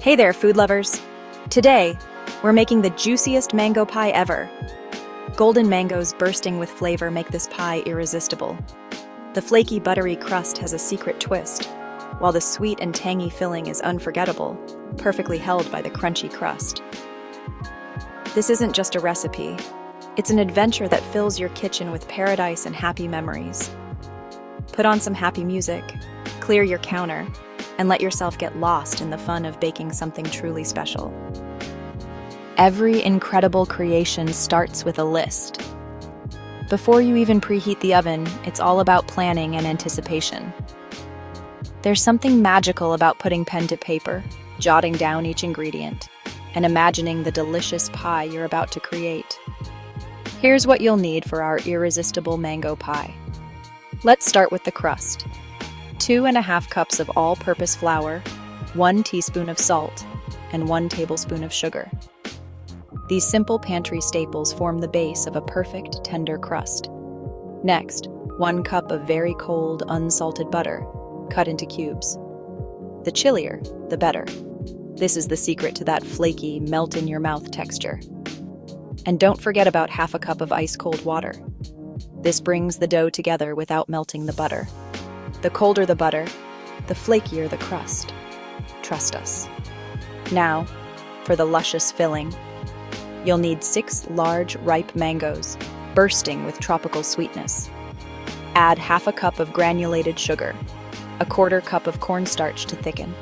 Hey there, food lovers! Today, we're making the juiciest mango pie ever. Golden mangoes bursting with flavor make this pie irresistible. The flaky, buttery crust has a secret twist, while the sweet and tangy filling is unforgettable, perfectly held by the crunchy crust. This isn't just a recipe. It's an adventure that fills your kitchen with paradise and happy memories. Put on some happy music, clear your counter, and let yourself get lost in the fun of baking something truly special. Every incredible creation starts with a list. Before you even preheat the oven, it's all about planning and anticipation. There's something magical about putting pen to paper, jotting down each ingredient, and imagining the delicious pie you're about to create. Here's what you'll need for our irresistible mango pie. Let's start with the crust. 2½ cups of all-purpose flour, 1 teaspoon of salt, and 1 tablespoon of sugar. These simple pantry staples form the base of a perfect, tender crust. Next, 1 cup of very cold, unsalted butter, cut into cubes. The chillier, the better. This is the secret to that flaky, melt-in-your-mouth texture. And don't forget about ½ cup of ice-cold water. This brings the dough together without melting the butter. The colder the butter, the flakier the crust. Trust us. Now, for the luscious filling. You'll need 6 large, ripe mangoes, bursting with tropical sweetness. Add ½ cup of granulated sugar, 1/4 cup of cornstarch to thicken,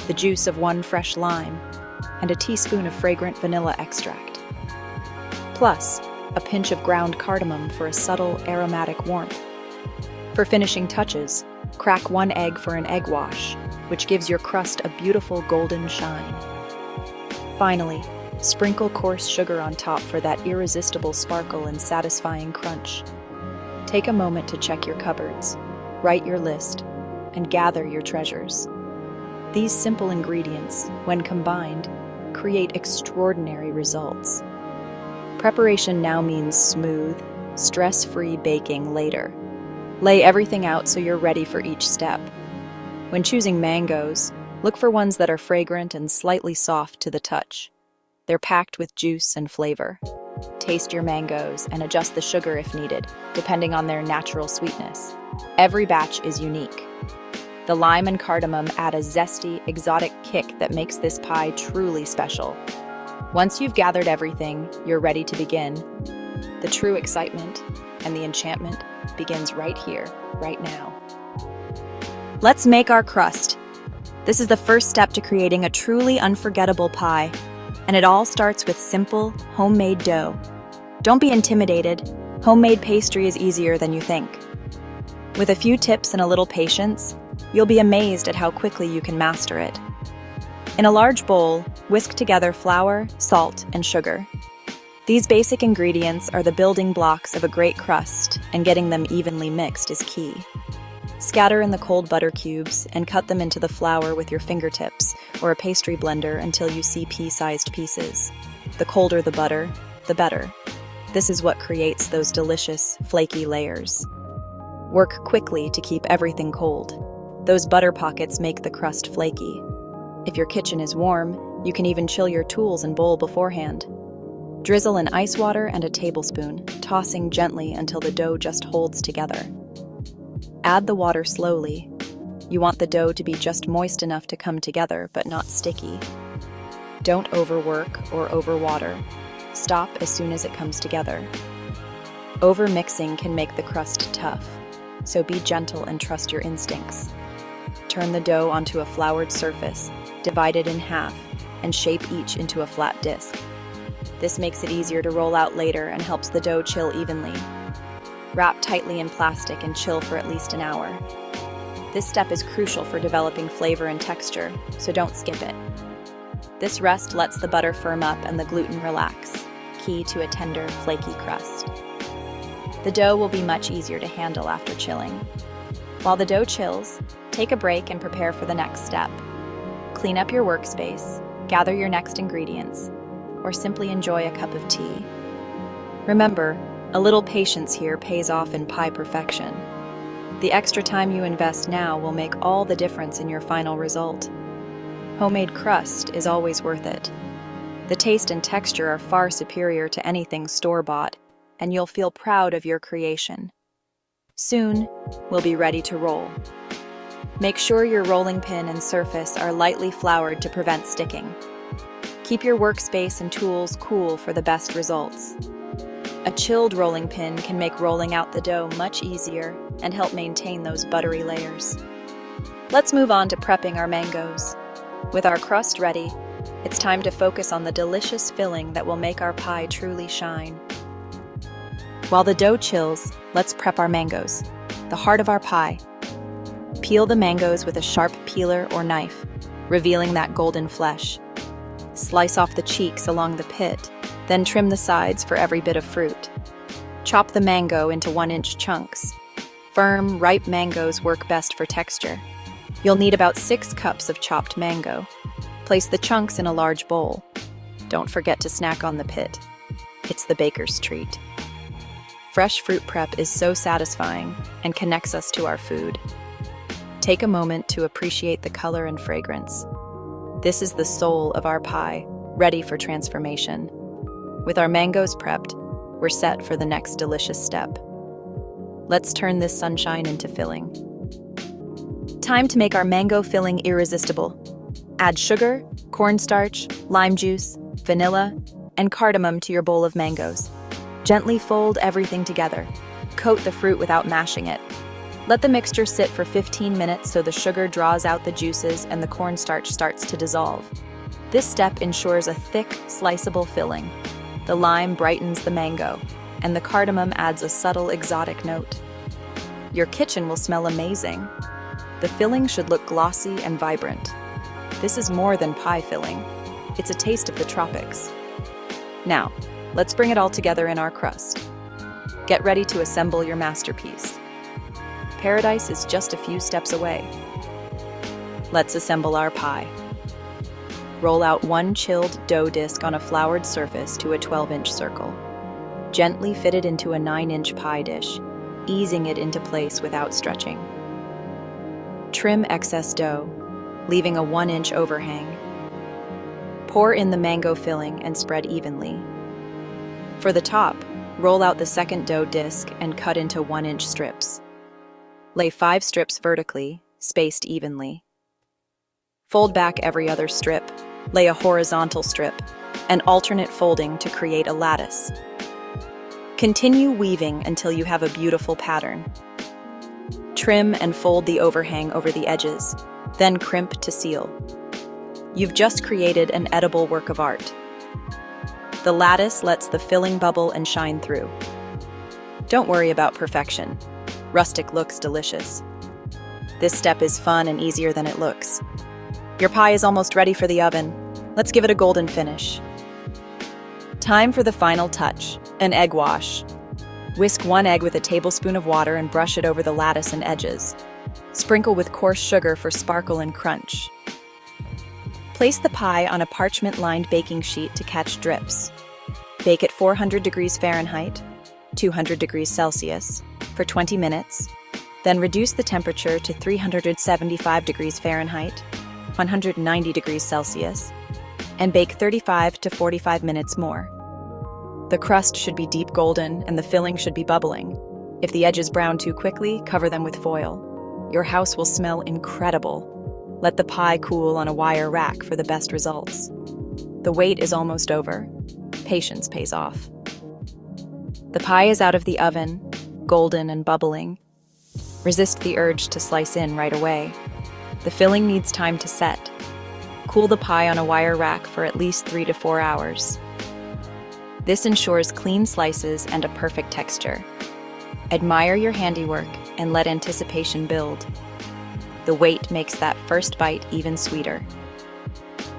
the juice of 1 fresh lime, and a teaspoon of fragrant vanilla extract. Plus, a pinch of ground cardamom for a subtle, aromatic warmth. For finishing touches, crack 1 egg for an egg wash, which gives your crust a beautiful golden shine. Finally, sprinkle coarse sugar on top for that irresistible sparkle and satisfying crunch. Take a moment to check your cupboards, write your list, and gather your treasures. These simple ingredients, when combined, create extraordinary results. Preparation now means smooth, stress-free baking later. Lay everything out so you're ready for each step. When choosing mangoes, look for ones that are fragrant and slightly soft to the touch. They're packed with juice and flavor. Taste your mangoes and adjust the sugar if needed, depending on their natural sweetness. Every batch is unique. The lime and cardamom add a zesty, exotic kick that makes this pie truly special. Once you've gathered everything, you're ready to begin. The true excitement and the enchantment begins right here, right now. Let's make our crust. This is the first step to creating a truly unforgettable pie, and it all starts with simple, homemade dough. Don't be intimidated. Homemade pastry is easier than you think. With a few tips and a little patience, you'll be amazed at how quickly you can master it. In a large bowl, whisk together flour, salt, and sugar. These basic ingredients are the building blocks of a great crust, and getting them evenly mixed is key. Scatter in the cold butter cubes and cut them into the flour with your fingertips or a pastry blender until you see pea-sized pieces. The colder the butter, the better. This is what creates those delicious, flaky layers. Work quickly to keep everything cold. Those butter pockets make the crust flaky. If your kitchen is warm, you can even chill your tools and bowl beforehand. Drizzle in ice water and a tablespoon, tossing gently until the dough just holds together. Add the water slowly. You want the dough to be just moist enough to come together, but not sticky. Don't overwork or overwater. Stop as soon as it comes together. Overmixing can make the crust tough, so be gentle and trust your instincts. Turn the dough onto a floured surface, divide it in half, and shape each into a flat disc. This makes it easier to roll out later and helps the dough chill evenly. Wrap tightly in plastic and chill for at least an hour. This step is crucial for developing flavor and texture, so don't skip it. This rest lets the butter firm up and the gluten relax, key to a tender, flaky crust. The dough will be much easier to handle after chilling. While the dough chills, take a break and prepare for the next step. Clean up your workspace, gather your next ingredients, or simply enjoy a cup of tea. Remember, a little patience here pays off in pie perfection. The extra time you invest now will make all the difference in your final result. Homemade crust is always worth it. The taste and texture are far superior to anything store-bought, and you'll feel proud of your creation. Soon, we'll be ready to roll. Make sure your rolling pin and surface are lightly floured to prevent sticking. Keep your workspace and tools cool for the best results. A chilled rolling pin can make rolling out the dough much easier and help maintain those buttery layers. Let's move on to prepping our mangoes. With our crust ready, it's time to focus on the delicious filling that will make our pie truly shine. While the dough chills, let's prep our mangoes, the heart of our pie. Peel the mangoes with a sharp peeler or knife, revealing that golden flesh. Slice off the cheeks along the pit, then trim the sides for every bit of fruit. Chop the mango into 1-inch chunks. Firm, ripe mangoes work best for texture. You'll need about 6 cups of chopped mango. Place the chunks in a large bowl. Don't forget to snack on the pit. It's the baker's treat. Fresh fruit prep is so satisfying and connects us to our food. Take a moment to appreciate the color and fragrance. This is the soul of our pie, ready for transformation. With our mangoes prepped, we're set for the next delicious step. Let's turn this sunshine into filling. Time to make our mango filling irresistible. Add sugar, cornstarch, lime juice, vanilla, and cardamom to your bowl of mangoes. Gently fold everything together. Coat the fruit without mashing it. Let the mixture sit for 15 minutes so the sugar draws out the juices and the cornstarch starts to dissolve. This step ensures a thick, sliceable filling. The lime brightens the mango, and the cardamom adds a subtle, exotic note. Your kitchen will smell amazing. The filling should look glossy and vibrant. This is more than pie filling. It's a taste of the tropics. Now, let's bring it all together in our crust. Get ready to assemble your masterpiece. Paradise is just a few steps away. Let's assemble our pie. Roll out 1 chilled dough disc on a floured surface to a 12-inch circle. Gently fit it into a 9-inch pie dish, easing it into place without stretching. Trim excess dough, leaving a 1-inch overhang. Pour in the mango filling and spread evenly. For the top, roll out the second dough disc and cut into 1-inch strips. Lay 5 strips vertically, spaced evenly. Fold back every other strip, lay a horizontal strip, and alternate folding to create a lattice. Continue weaving until you have a beautiful pattern. Trim and fold the overhang over the edges, then crimp to seal. You've just created an edible work of art. The lattice lets the filling bubble and shine through. Don't worry about perfection. Rustic looks delicious. This step is fun and easier than it looks. Your pie is almost ready for the oven. Let's give it a golden finish. Time for the final touch, an egg wash. Whisk 1 egg with a tablespoon of water and brush it over the lattice and edges. Sprinkle with coarse sugar for sparkle and crunch. Place the pie on a parchment-lined baking sheet to catch drips. Bake at 400 degrees Fahrenheit, 200 degrees Celsius, for 20 minutes, then reduce the temperature to 375 degrees Fahrenheit, 190 degrees Celsius, and bake 35 to 45 minutes more. The crust should be deep golden and the filling should be bubbling. If the edges brown too quickly, cover them with foil. Your house will smell incredible. Let the pie cool on a wire rack for the best results. The wait is almost over. Patience pays off. The pie is out of the oven, golden and bubbling. Resist the urge to slice in right away. The filling needs time to set. Cool the pie on a wire rack for at least 3 to 4 hours. This ensures clean slices and a perfect texture. Admire your handiwork and let anticipation build. The wait makes that first bite even sweeter.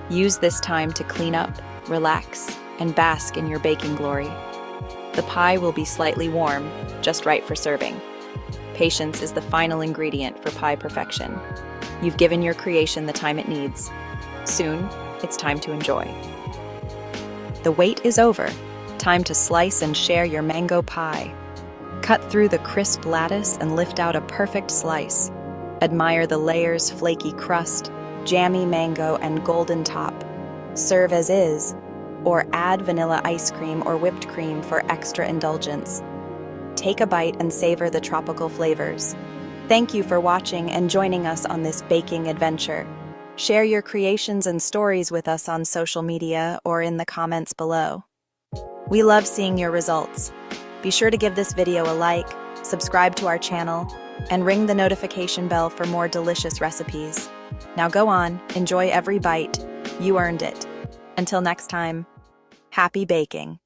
Use this time to clean up, relax, and bask in your baking glory. The pie will be slightly warm, just right for serving. Patience is the final ingredient for pie perfection. You've given your creation the time it needs. Soon, it's time to enjoy. The wait is over. Time to slice and share your mango pie. Cut through the crisp lattice and lift out a perfect slice. Admire the layers, flaky crust, jammy mango and golden top. Serve as is, or add vanilla ice cream or whipped cream for extra indulgence. Take a bite and savor the tropical flavors. Thank you for watching and joining us on this baking adventure. Share your creations and stories with us on social media or in the comments below. We love seeing your results. Be sure to give this video a like, subscribe to our channel, and ring the notification bell for more delicious recipes. Now go on, enjoy every bite. You earned it. Until next time, happy baking.